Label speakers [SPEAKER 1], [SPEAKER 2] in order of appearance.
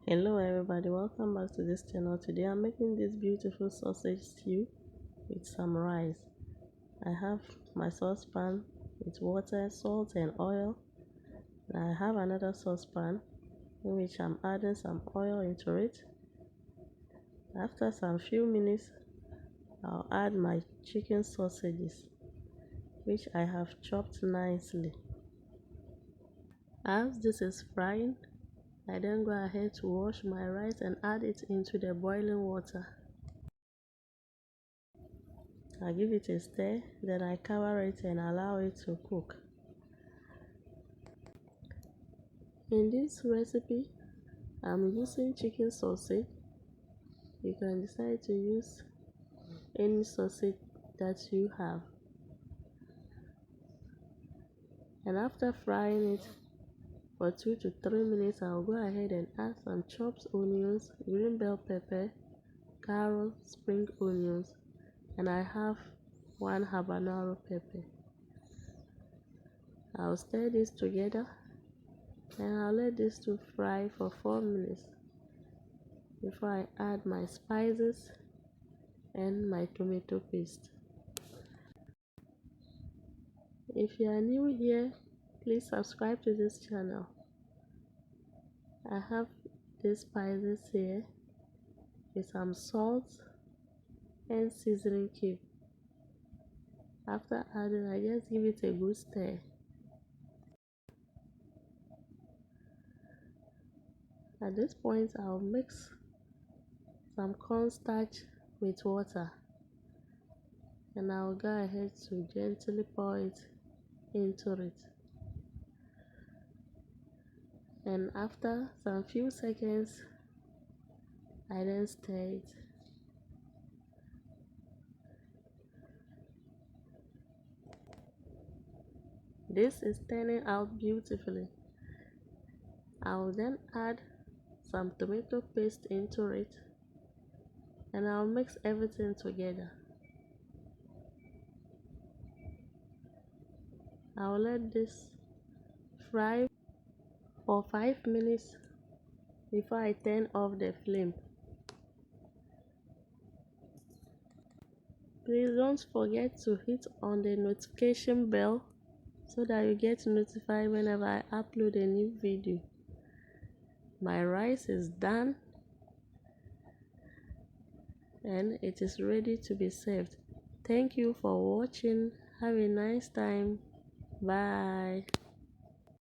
[SPEAKER 1] Hello everybody, welcome back to this channel. Today I'm making this beautiful sausage stew with some rice. I have my saucepan with water, salt and oil. I have another saucepan in which I'm adding some oil into it. After some few minutes, I'll add my chicken sausages, which I have chopped nicely. As this is frying, I then go ahead to wash my rice and add it into the boiling water. I give it a stir, then I cover it and allow it to cook. In this recipe, I'm using chicken sausage. You can decide to use any sausage that you have. And after frying it for 2 to 3 minutes, I'll go ahead and add some chopped onions, green bell pepper, carrots, spring onions, and I have 1 habanero pepper. I'll stir this together and I'll let this to fry for 4 minutes before I add my spices and my tomato paste. If you are new here, please subscribe to this channel. I have these spices here with some salt and seasoning cube. After adding, I just give it a good stir. At this point, I'll mix some cornstarch with water and I'll go ahead to gently pour it into it. And after some few seconds, I then stir it. This is turning out beautifully. I'll then add some tomato paste into it and I'll mix everything together. I'll let this fry for 5 minutes before I turn off the flame. Please don't forget to hit on the notification bell so that you get notified whenever I upload a new video. My rice is done and it is ready to be served. Thank you for watching. Have a nice time. Bye.